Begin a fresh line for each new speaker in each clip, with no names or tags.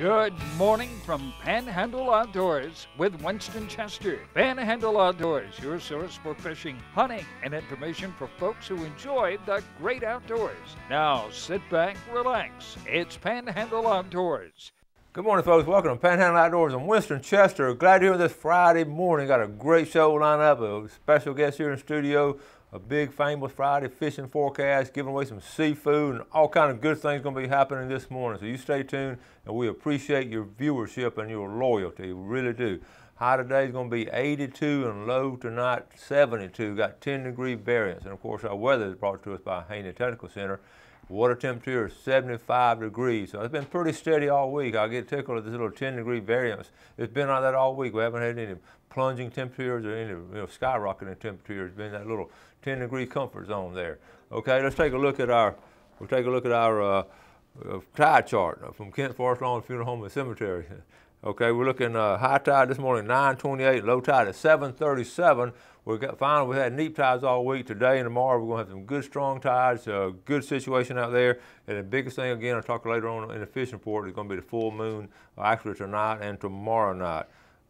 Good morning from Panhandle Outdoors with Winston Chester. Panhandle Outdoors, your source for fishing, hunting, and information for folks who enjoy the great outdoors. Now sit back, relax. It's Panhandle Outdoors.
Good morning, folks. Welcome to Panhandle Outdoors. I'm Winston Chester. Glad you're here this Friday morning. Got a great show lined up. A special guest here in the studio. A big famous Friday fishing forecast, giving away some seafood and all kind of good things going to be happening this morning. So you stay tuned, and we appreciate your viewership and your loyalty. We really do. High today is going to be 82 and low tonight 72. Got 10-degree variance. And of course, our weather is brought to us by Haney Technical Center. Water temperature is 75 degrees. So it's been pretty steady all week. I get tickled at this little 10-degree variance. It's been like that all week. We haven't had any plunging temperatures or any skyrocketing temperatures. It's been that little 10-degree comfort zone there. Okay, let's take a look at our tide chart from Kent Forest Lawn Funeral Home and Cemetery. Okay, we're looking high tide this morning 9:28, low tide at 7:37. Finally, we had neap tides all week. Today and tomorrow we're going to have some good strong tides, good situation out there. And the biggest thing, again, I'll talk later on in the fishing report, is going to be the full moon, actually tonight and tomorrow night.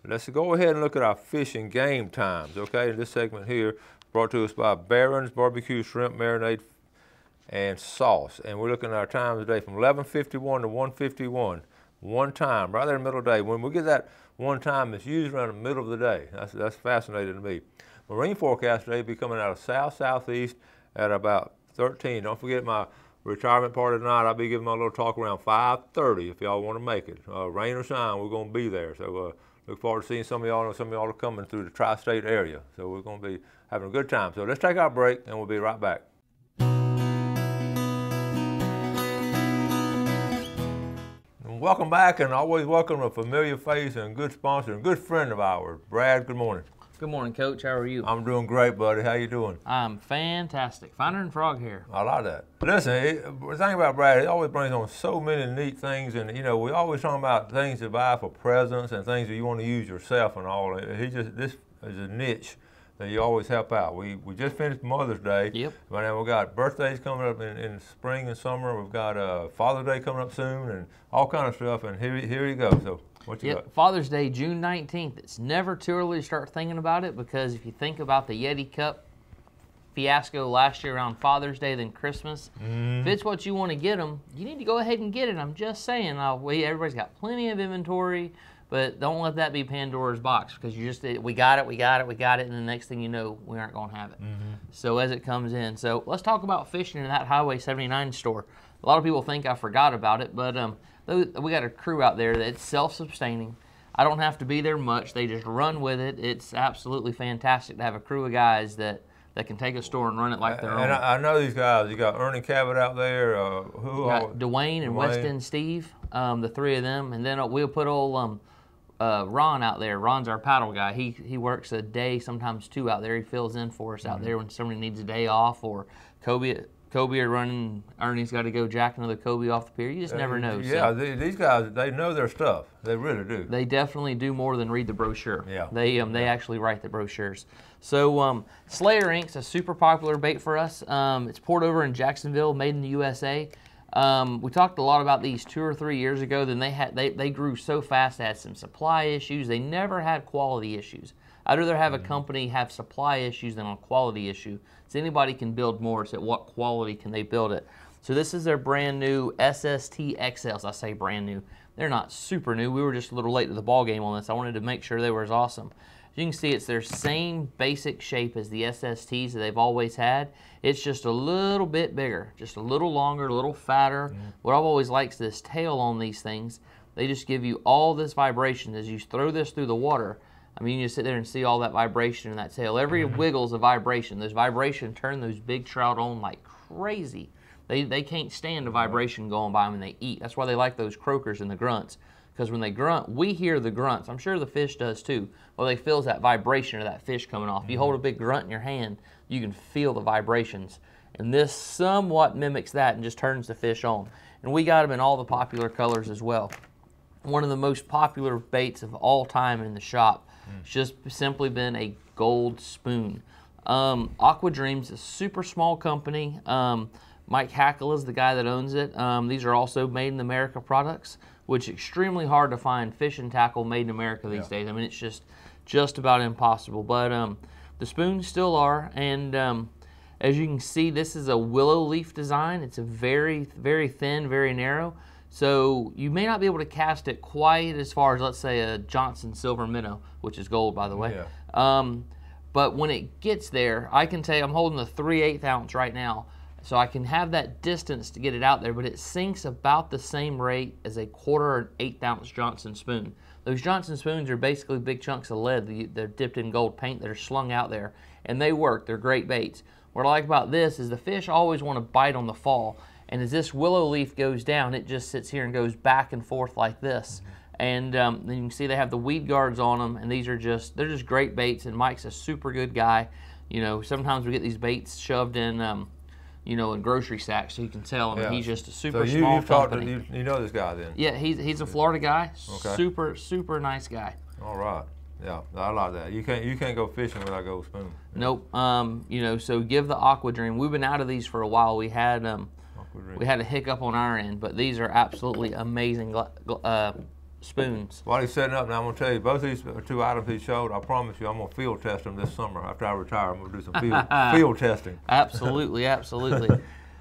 Let's go ahead and look at our fishing game times, okay? In this segment here, brought to us by Barron's Barbecue Shrimp Marinade and Sauce. And we're looking at our times today from 11:51 to 1:51. One time, right there in the middle of the day. When we get that one time, it's usually around the middle of the day. That's fascinating to me. Marine forecast today will be coming out of south-southeast at about 13. Don't forget my retirement party tonight. I'll be giving my little talk around 5:30 if y'all want to make it. Rain or shine, we're going to be there. So look forward to seeing some of y'all. And some of y'all are coming through the tri-state area. So we're going to be having a good time. So let's take our break, and we'll be right back. Welcome back, and always welcome a familiar face and a good sponsor and a good friend of ours. Brad, good morning.
Good morning, Coach. How are you?
I'm doing great, buddy. How you doing?
I'm fantastic. Finer than frog hair.
I like that. Listen, the thing about Brad, he always brings on so many neat things, and we always talk about things to buy for presents and things that you want to use yourself and all. This is a niche that you always help out. We just finished Mother's Day.
Yep.
Right now we've got birthdays coming up in spring and summer. We've got Father's Day coming up soon and all kind of stuff. And here you go. So what you got?
Father's Day, June 19th. It's never too early to start thinking about it, because if you think about the Yeti Cup fiasco last year around Father's Day, then Christmas, if it's what you want to get them, you need to go ahead and get it. I'm just saying. Everybody's got plenty of inventory. But don't let that be Pandora's box, because we got it, and the next thing you know, we aren't going to have it. So as it comes in. So let's talk about fishing in that Highway 79 store. A lot of people think I forgot about it, but we got a crew out there that's self-sustaining. I don't have to be there much. They just run with it. It's absolutely fantastic to have a crew of guys that can take a store and run it like their own.
And I know these guys. You got Ernie Cabot out there.
Dwayne and West End Steve, the three of them. And then we'll put old Ron out there. Ron's our paddle guy. He works a day, sometimes two out there. He fills in for us out there when somebody needs a day off, or Kobe are running. Ernie's got to go jack another Kobe off the pier. You just never know.
Yeah, so these guys, they know their stuff. They really do.
They definitely do more than read the brochure.
Yeah.
They actually write the brochures. So Slayer Inc.'s a super popular bait for us. It's poured over in Jacksonville, made in the USA. We talked a lot about these 2 or 3 years ago. Then they grew so fast, they had some supply issues. They never had quality issues. I'd rather have a company have supply issues than a quality issue. So anybody can build more. It's at what quality can they build it. So this is their brand new SST XLs. I say brand new. They're not super new. We were just a little late to the ball game on this. I wanted to make sure they were as awesome. As you can see, it's their same basic shape as the SSTs that they've always had. It's just a little bit bigger, just a little longer, a little fatter. What I've always liked is this tail on these things. They just give you all this vibration as you throw this through the water. I mean, you just sit there and see all that vibration in that tail. Every wiggle's a vibration. Those vibrations turn those big trout on like crazy. They can't stand the vibration going by them when they eat. That's why they like those croakers and the grunts. Because when they grunt, we hear the grunts. I'm sure the fish does too. Well, they feel that vibration of that fish coming off. If you hold a big grunt in your hand, you can feel the vibrations. And this somewhat mimics that and just turns the fish on. And we got them in all the popular colors as well. One of the most popular baits of all time in the shop. It's just simply been a gold spoon. Aqua Dreams is a super small company. Mike Hackle is the guy that owns it. These are also made in America products. which is extremely hard to find fishing tackle made in America these days. I mean, it's just about impossible. But the spoons still are, and as you can see, this is a willow leaf design. It's a very, very thin, very narrow. So you may not be able to cast it quite as far as, let's say, a Johnson Silver Minnow, which is gold, by the way.
Yeah.
But when it gets there, I can tell you, I'm holding the 3/8 ounce right now, so I can have that distance to get it out there, but it sinks about the same rate as a 1/4 or 1/8 ounce Johnson spoon. Those Johnson spoons are basically big chunks of lead. They're dipped in gold paint that are slung out there, and they work. They're great baits. What I like about this is the fish always want to bite on the fall, and as this willow leaf goes down, it just sits here and goes back and forth like this. And then you can see they have the weed guards on them, and they're just great baits, and Mike's a super good guy. You know, sometimes we get these baits shoved in, you know, in grocery sacks, so you can tell. I mean, he's just a super small company.
You know this guy then?
Yeah, he's a Florida guy.
Okay.
Super nice guy.
All right. Yeah, I like that. You can't go fishing without gold spoon.
Nope. You know, so give the Aqua Dream. We've been out of these for a while. We had a hiccup on our end, but these are absolutely amazing spoons.
While he's setting up now, I'm going to tell you, both of these 2 items he showed, I promise you, I'm going to field test them this summer. After I retire, I'm going to do some field testing.
Absolutely, absolutely.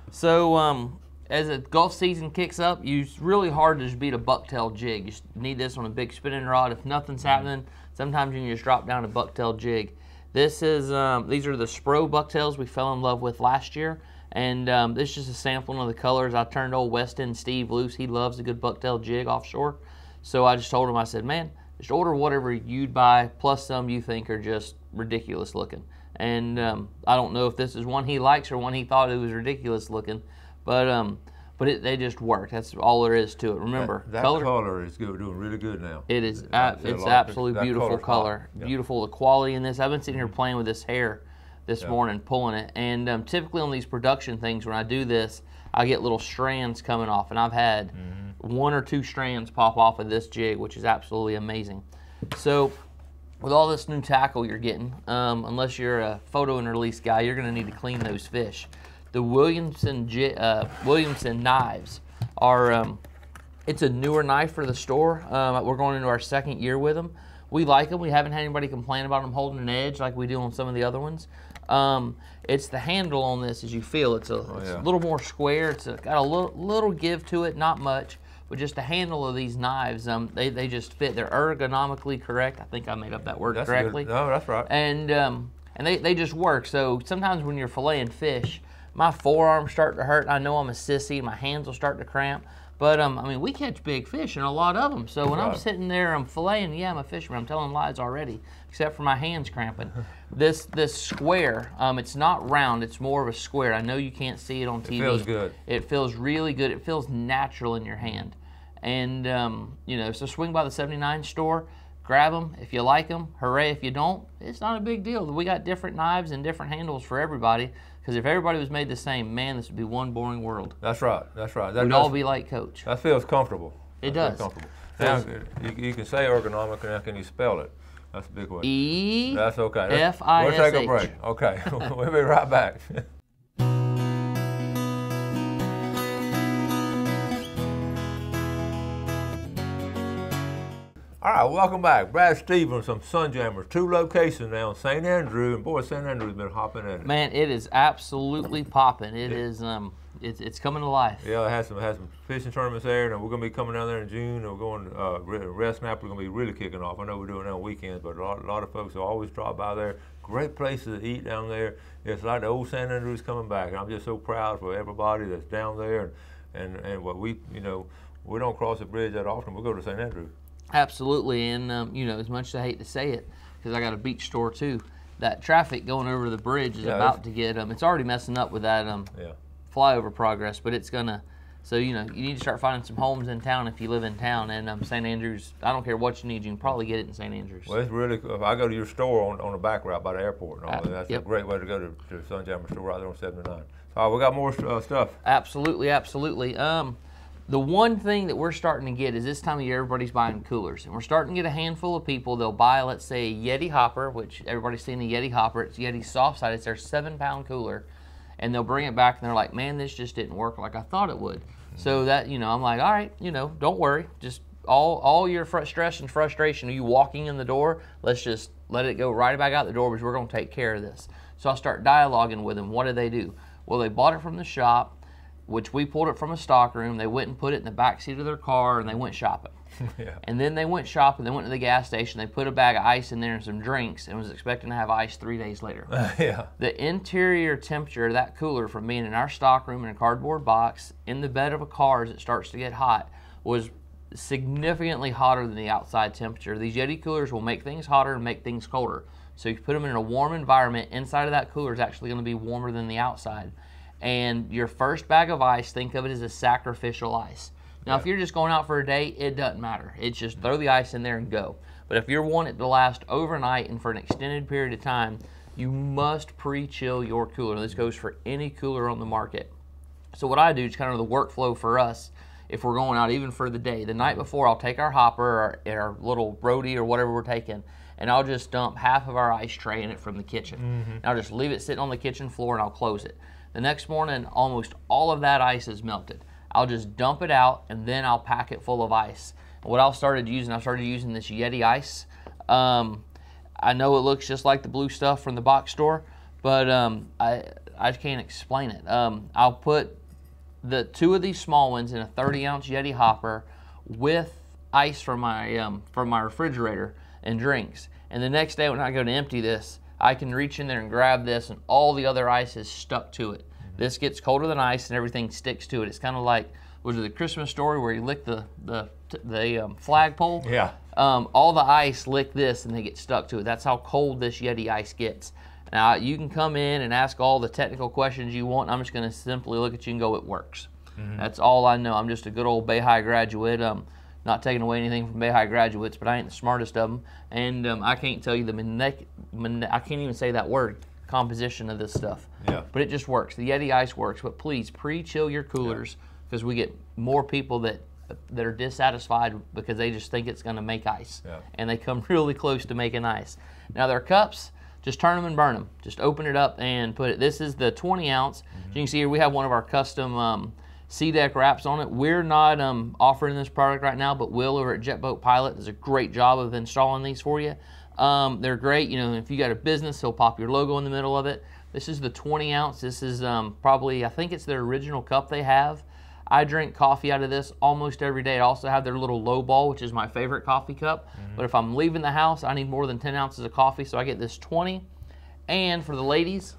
So as the Gulf season kicks up, it's really hard to just beat a bucktail jig. You need this on a big spinning rod. If nothing's happening, sometimes you can just drop down a bucktail jig. This is these are the Spro bucktails we fell in love with last year. And this is just a sampling of the colors. I turned old West End Steve loose. He loves a good bucktail jig offshore. So I just told him, I said, man, just order whatever you'd buy, plus some you think are just ridiculous looking. And I don't know if this is one he likes or one he thought it was ridiculous looking, but they just work. That's all there is to it. Remember,
that color is good, doing really good now.
It is. It's absolutely beautiful color. Yeah. Beautiful. The quality in this. I've been sitting here playing with this hair this morning, pulling it. And typically on these production things, when I do this, I get little strands coming off, and I've had 1 or 2 strands pop off of this jig, which is absolutely amazing. So with all this new tackle you're getting, unless you're a photo and release guy, you're going to need to clean those fish. The Williamson knives are, it's a newer knife for the store. We're going into our 2nd year with them. We like them. We haven't had anybody complain about them holding an edge like we do on some of the other ones. It's the handle on this, as you feel. It's a little more square. It's got a little give to it, not much, but just the handle of these knives, they just fit. They're ergonomically correct. I think I made up that word correctly.
No, that's right.
And they just work. So sometimes when you're filleting fish, my forearms start to hurt. I know I'm a sissy. My hands will start to cramp. But, I mean, we catch big fish and a lot of them. So when I'm sitting there, I'm filleting, yeah, I'm a fisherman. I'm telling lies already, except for my hands cramping. This square, it's not round. It's more of a square. I know you can't see it on TV.
It feels good.
It feels really good. It feels natural in your hand. And, you know, so swing by the 79 store, grab them. If you like them, hooray. If you don't, it's not a big deal. We got different knives and different handles for everybody. Because if everybody was made the same, man, this would be one boring world.
That's right. That's right.
We'd all be like Coach.
That feels comfortable.
It does.
Comfortable. Now, you can say ergonomic, and now can you spell it? That's a big word. That's okay.
F-I-S-H.
We'll take a break. Okay. We'll be right back. All right, welcome back. Brad Stevens from Sunjammers. 2 locations now in St. Andrew, and boy, St. Andrew's been hopping at it.
Man, it is absolutely popping. It is, it's coming to life.
Yeah, it has some fishing tournaments there, and we're going to be coming down there in June, and we're going, Red Snapper, we're going to be really kicking off. I know we're doing it on weekends, but a lot of folks will always drop by there. Great places to eat down there. It's like the old St. Andrews coming back, and I'm just so proud for everybody that's down there, and what we, you know, we don't cross the bridge that often. We'll go to St. Andrews.
Absolutely, and you know, as much as I hate to say it, because I got a beach store too, that traffic going over the bridge is about to get, it's already messing up with that flyover progress, but it's gonna, so you know, you need to start finding some homes in town if you live in town, and St. Andrews, I don't care what you need, you can probably get it in St. Andrews.
Well, it's really cool. I go to your store on the back route by the airport and all that. That's a great way to go to the Sunjammer store right there on 79. All right, we got more stuff.
Absolutely, absolutely. The one thing that we're starting to get is this time of year everybody's buying coolers, and we're starting to get a handful of people. They'll buy, let's say, a Yeti hopper, which everybody's seen the Yeti hopper. It's Yeti soft side. It's their 7-pound cooler, and they'll bring it back and they're like, man, this just didn't work like I thought it would. So that, I'm like, all right, don't worry. Just all your stress and frustration, you walking in the door, let's just let it go right back out the door because we're going to take care of this. So I'll start dialoguing with them. What did they do? Well, they bought it from the shop, which we pulled it from a stock room. They went and put it in the back seat of their car, and they went shopping.
Yeah.
And then they went shopping. They went to the gas station. They put a bag of ice in there and some drinks and was expecting to have ice 3 days later.
Yeah.
The interior temperature of that cooler from being in our stock room in a cardboard box in the bed of a car as it starts to get hot was significantly hotter than the outside temperature. These Yeti coolers will make things hotter and make things colder. So you put them in a warm environment, inside of that cooler is actually going to be warmer than the outside. And your first bag of ice, think of it as a sacrificial ice. Now, if you're just going out for a day, it doesn't matter. It's just throw the ice in there and go. But if you're wanting it to last overnight and for an extended period of time, you must pre-chill your cooler. This goes for any cooler on the market. So what I do is kind of the workflow for us if we're going out even for the day. The night before, I'll take our hopper or our little roadie or whatever we're taking, and I'll just dump half of our ice tray in it from the kitchen. And I'll just leave it sitting on the kitchen floor and I'll close it. The next morning, almost all of that ice is melted. I'll just dump it out and then I'll pack it full of ice. And what I started using this Yeti ice. I know it looks just like the blue stuff from the box store, but I can't explain it. I'll put the 2 of these small ones in a 30-ounce Yeti hopper with ice from my refrigerator and drinks. And the next day when I go to empty this, I can reach in there and grab this and all the other ice is stuck to it. This gets colder than ice and everything sticks to it. It's kind of like, was it the Christmas Story where you lick the flagpole?
Yeah.
All the ice lick this and they get stuck to it. That's how cold this Yeti ice gets. Now, you can come in and ask all the technical questions you want. I'm just going to simply look at you and go, it works. That's all I know. I'm just a good old Bay High graduate. Not taking away anything from Bay High graduates, but I ain't the smartest of them. And I can't tell you I can't even say that word, composition of this stuff.
Yeah.
But it just works. The Yeti ice works. But please pre-chill your coolers because we get more people that are dissatisfied because they just think it's going to make ice.
Yeah.
And they come really close to making ice. Now their cups, just turn them and burn them. Just open it up and put it. This is the 20 ounce. As you can see here, we have one of our custom C-Deck wraps on it. We're not offering this product right now, but Will over at Jet Boat Pilot does a great job of installing these for you. They're great. If you got a business, he'll pop your logo in the middle of it. This is the 20 ounce. This is probably, I think it's their original cup they have. I drink coffee out of this almost every day. I also have their little low ball, which is my favorite coffee cup. But if I'm leaving the house, I need more than 10 ounces of coffee, so I get this 20. And for the ladies,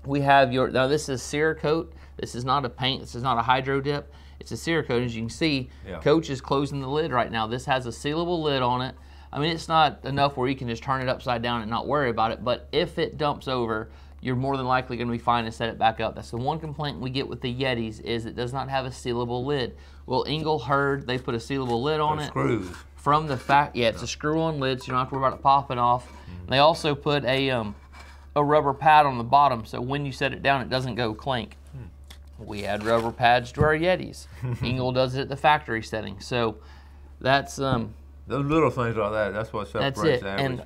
we have now this is Cerakote. This is not a paint. This is not a hydro dip. It's a Cerakote. As you can see, Coach is closing the lid right now. This has a sealable lid on it. I mean, it's not enough where you can just turn it upside down and not worry about it, but if it dumps over, you're more than likely going to be fine to set it back up. That's the one complaint we get with the Yetis is it does not have a sealable lid. Well, Engel heard they put a sealable lid on it.
Screws.
From the fact, it's a screw-on lid, so you don't have to worry about it popping off. They also put a rubber pad on the bottom, so when you set it down, it doesn't go clink. We add rubber pads to our Yetis. Engel does it at the factory setting, so that's
those little things like that. That's what separates the average.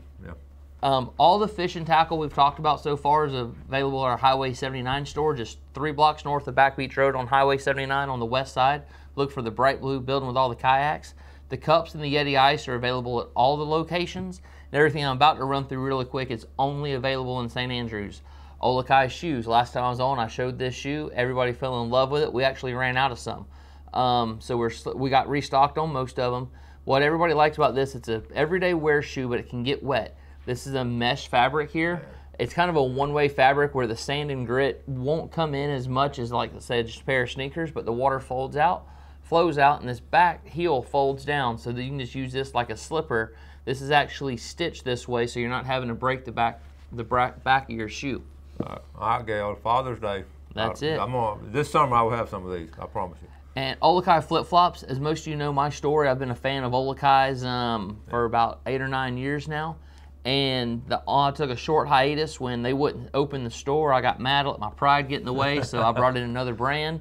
And all the fishing tackle we've talked about so far is available at our Highway 79 store, just 3 blocks north of Back Beach Road on Highway 79 on the west side. Look for the bright blue building with all the kayaks. The cups and the Yeti Ice are available at all the locations. And everything I'm about to run through really quick is only available in St. Andrews. Olakai shoes. Last time I was on, I showed this shoe. Everybody fell in love with it. We actually ran out of some. So we got restocked on most of them. What everybody likes about this, it's a everyday wear shoe, but it can get wet. This is a mesh fabric here. It's kind of a one-way fabric where the sand and grit won't come in as much as, like I said, just a pair of sneakers, but the water flows out, and this back heel folds down so that you can just use this like a slipper. This is actually stitched this way so you're not having to break the back of your shoe.
All right, Gail, Father's Day.
That's it.
This summer I will have some of these, I promise you.
And Olakai flip-flops, as most of you know my story, I've been a fan of Olakai's for about 8 or 9 years now. And I took a short hiatus when they wouldn't open the store. I got mad, let my pride get in the way, so I brought in another brand.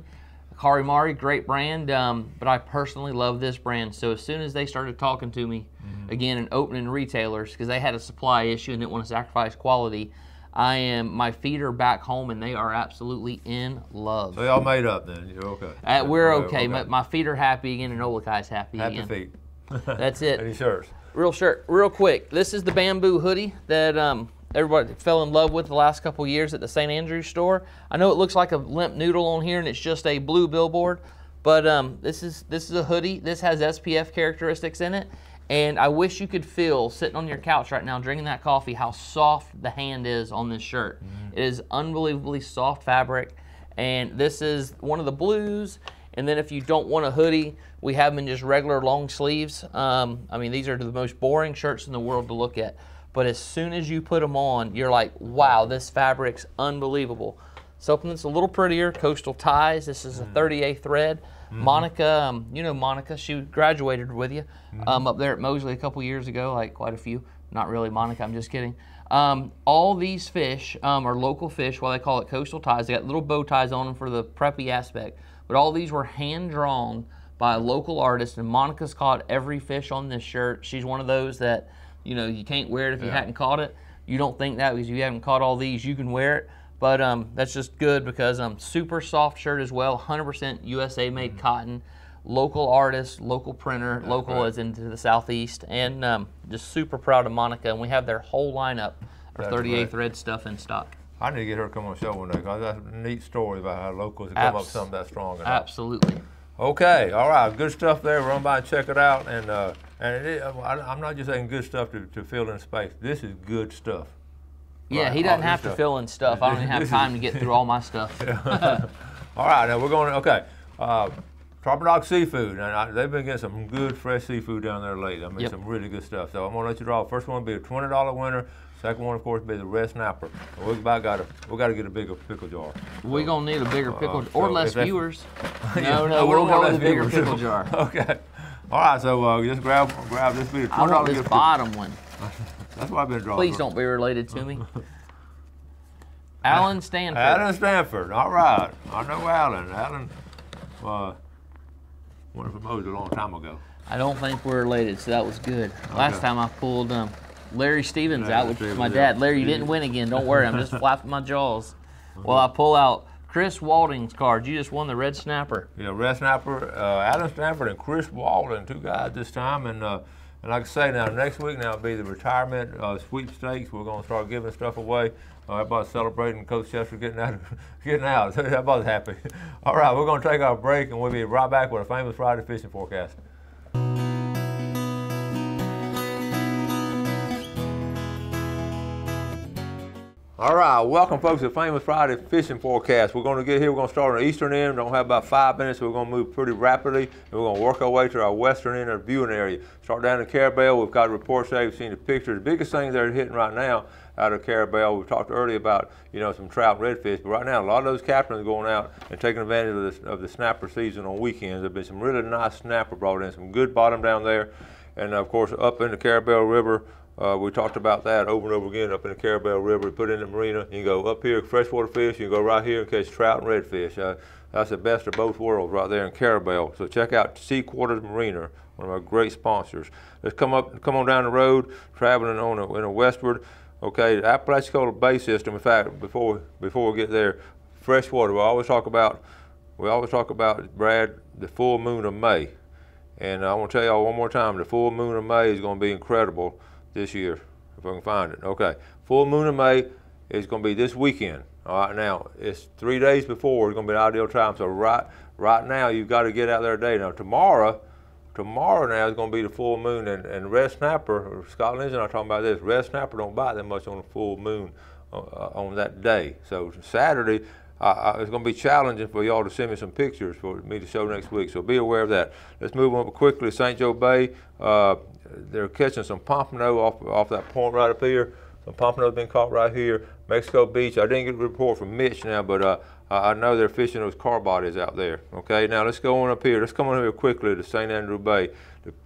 Karimari, great brand, but I personally love this brand. So as soon as they started talking to me again and opening retailers, because they had a supply issue and didn't want to sacrifice quality, My feet are back home, and they are absolutely in love.
So y'all made up then. You're okay.
We're okay. My feet are happy again, and Olakai's happy again.
Happy feet.
That's it.
Any shirts?
Real quick. This is the bamboo hoodie that everybody fell in love with the last couple years at the St. Andrews store. I know it looks like a limp noodle on here, and it's just a blue billboard, but this is a hoodie. This has SPF characteristics in it, and I wish you could feel, sitting on your couch right now drinking that coffee, how soft the hand is on this shirt. It is unbelievably soft fabric, and this is one of the blues. And then if you don't want a hoodie, we have them in just regular long sleeves. I mean, these are the most boring shirts in the world to look at. But as soon as you put them on, you're like, wow, this fabric's unbelievable. Something that's a little prettier, coastal ties. This is a 38 thread. Monica, you know Monica, she graduated with you up there at Mosley a couple years ago, like quite a few. Not really Monica, I'm just kidding. All these fish are local fish, why they call it coastal ties. They got little bow ties on them for the preppy aspect. But all these were hand-drawn by a local artist, and Monica's caught every fish on this shirt. She's one of those that, you know, you can't wear it if you hadn't caught it. You don't think that because you haven't caught all these, you can wear it. But that's just good because super soft shirt as well, 100% USA made cotton, local artist, local printer, local as into the Southeast, and just super proud of Monica. And we have their whole lineup of 38 thread stuff in stock.
I need to get her to come on the show one day because that's a neat story about how locals have come up with something that strong.
Absolutely.
Okay, all right, good stuff there. Run by and check it out. And I'm not just saying good stuff to fill in space. This is good stuff.
Yeah,
right.
He doesn't have to fill in stuff. I don't even have time to get through all my stuff.
All right, now we're going to, okay. Tropical Dog Seafood, and they've been getting some good fresh seafood down there lately. I mean, some really good stuff. So I'm going to let you draw. First one will be a $20 winner. Second one, of course, will be the red snapper. We got to get a bigger pickle jar.
We're going to need a bigger pickle jar, or less viewers.
No,
we'll go with a bigger pickle jar.
Okay. All right, so just grab this bit of $20.
I want this bottom one.
That's what I've been drawing.
Please don't be related to me. Alan Stanford.
Alan Stanford. All right. I know Alan. Alan went from Mosley a long time ago.
I don't think we're related, so that was good. Last time I pulled Larry Stevens out, which was my dad. Larry, you didn't win again. Don't worry. I'm just flapping my jaws. Well, I pull out Chris Walding's card. You just won the red snapper.
Yeah, red snapper. Alan Stanford and Chris Walding, two guys this time. And like I say, now next week now will be the retirement sweepstakes. We're going to start giving stuff away. Everybody's celebrating Coach Chester getting out. Everybody's happy. All right, we're going to take our break, and we'll be right back with a famous Friday fishing forecast. All right, welcome folks to the Famous Friday Fishing Forecast. We're going to get here, we're going to start on the eastern end. We're going to have about 5 minutes, so we're going to move pretty rapidly, and we're going to work our way to our western end of the viewing area. Start down in Carabel, we've got reports there, we've seen the pictures. The biggest thing they're hitting right now out of Carabel, we talked earlier about, you know, some trout and redfish, but right now a lot of those captains are going out and taking advantage of the snapper season on weekends. There've been some really nice snapper brought in, some good bottom down there, and of course up in the Carabel River, we talked about that over and over again up in the Carabel River. Put in the marina, you can go up here, freshwater fish, you can go right here and catch trout and redfish. That's the best of both worlds right there in Carabel. So check out Sea Quarters Marina, one of our great sponsors. Let's come on down the road, traveling in a westward. Okay, the Apalachicola Bay system. In fact, before we get there, freshwater. We always talk about, Brad, the full moon of May. And I want to tell y'all one more time, the full moon of May is going to be incredible this year, if I can find it. Okay, full moon of May is going to be this weekend. All right, now it's 3 days before. It's going to be an ideal time. So right now you've got to get out there today. Now tomorrow now is going to be the full moon, and red snapper, or Scott Lindsay and I are talking about this. Red snapper don't bite that much on the full moon on that day. So Saturday, it's going to be challenging for y'all to send me some pictures for me to show next week. So be aware of that. Let's move on quickly to St. Joe Bay. They're catching some pompano off that point right up here. Some pompano's been caught right here. Mexico Beach. I didn't get a report from Mitch now, but I know they're fishing those car bodies out there. Okay, now let's go on up here. Let's come on here quickly to St. Andrew Bay.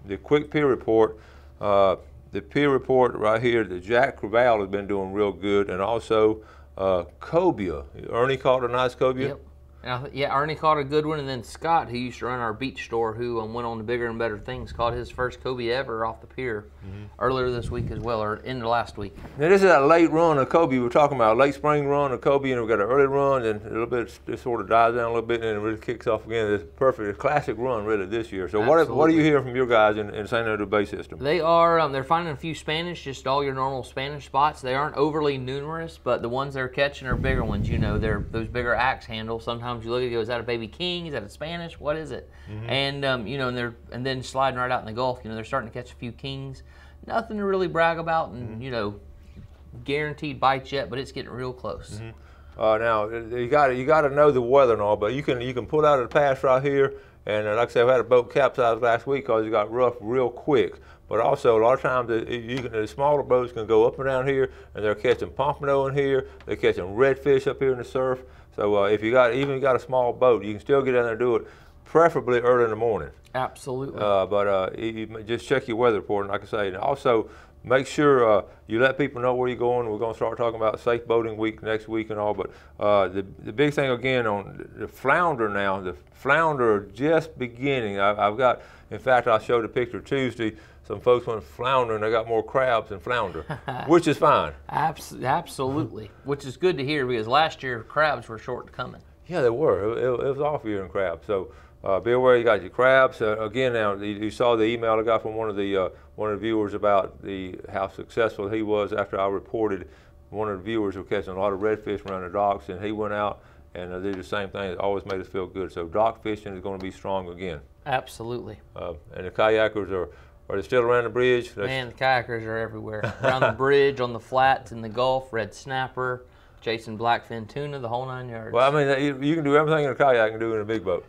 The quick peer report. The peer report right here, the Jack Creval has been doing real good, and also cobia. Ernie caught a nice cobia.
Yep. And yeah, Ernie caught a good one, and then Scott, who used to run our beach store, who went on to bigger and better things, caught his first cobia ever off the pier earlier this week as well, or in the last week.
Now this is that late run of cobia we're talking about, late spring run of cobia, and we've got an early run, and a little bit it sort of dies down a little bit, and then it really kicks off again. It's perfect, a classic run really this year. So what are you hearing from your guys in San Andrew Bay system?
They are they're finding a few Spanish, just all your normal Spanish spots. They aren't overly numerous, but the ones they're catching are bigger ones. You know, they're those bigger axe handles. Sometimes you look at it, go, is that a baby king? Is that a Spanish? What is it? And you know, and then sliding right out in the Gulf. You know, they're starting to catch a few kings. Nothing to really brag about, and you know, guaranteed bites yet, but it's getting real close.
Now you got to know the weather and all, but you can pull out of the pass right here. And like I said, we had a boat capsized last week because it got rough real quick. But also, a lot of times, the smaller boats can go up and down here, and they're catching pompano in here. They're catching redfish up here in the surf. So if you got a small boat, you can still get down there and do it, preferably early in the morning.
Absolutely.
But you just check your weather report, and like I say, and also make sure you let people know where you're going. We're going to start talking about Safe Boating Week next week and all. But the big thing again on the flounder now, the flounder are just beginning. I've got, in fact, I showed a picture Tuesday. Some folks went flounder and they got more crabs than flounder, which is fine.
Absolutely, which is good to hear because last year crabs were short coming.
Yeah, they were. It was off year in crabs. So be aware you got your crabs. Again, now you saw the email I got from one of the viewers about how successful he was after I reported one of the viewers was catching a lot of redfish around the docks, and he went out and did the same thing. It always made us feel good. So dock fishing is going to be strong again.
Absolutely.
And the kayakers are they still around the bridge?
Man, the kayakers are everywhere. Around the bridge, on the flats, in the Gulf, red snapper, chasing blackfin tuna, the whole 9 yards.
Well, I mean, you can do everything in a kayak you can do in a big boat.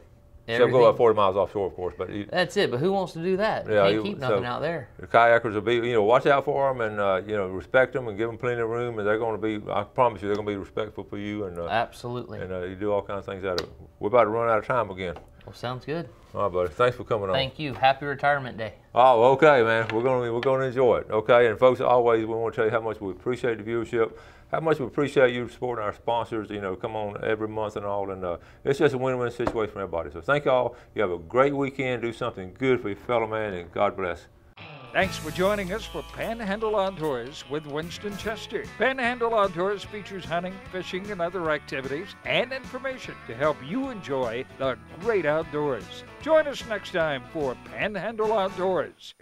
Except go about 40 miles offshore, of course. But
that's it. But who wants to do that?
Yeah,
you can't keep nothing out there.
The kayakers will be, watch out for them and respect them and give them plenty of room. And they're going to be, I promise you, they're going to be respectful for you. And
absolutely.
And you do all kinds of things out of it. We're about to run out of time again.
Well, sounds good.
All right, buddy. Thanks for coming on.
Thank you. Happy retirement day.
Oh, okay, man. We're going to enjoy it. Okay, and folks, always we want to tell you how much we appreciate the viewership, how much we appreciate you supporting our sponsors. Come on every month and all, and it's just a win-win situation for everybody. So thank y'all. You have a great weekend. Do something good for your fellow man, and God bless.
Thanks for joining us for Panhandle Outdoors with Winston Chester. Panhandle Outdoors features hunting, fishing, and other activities and information to help you enjoy the great outdoors. Join us next time for Panhandle Outdoors.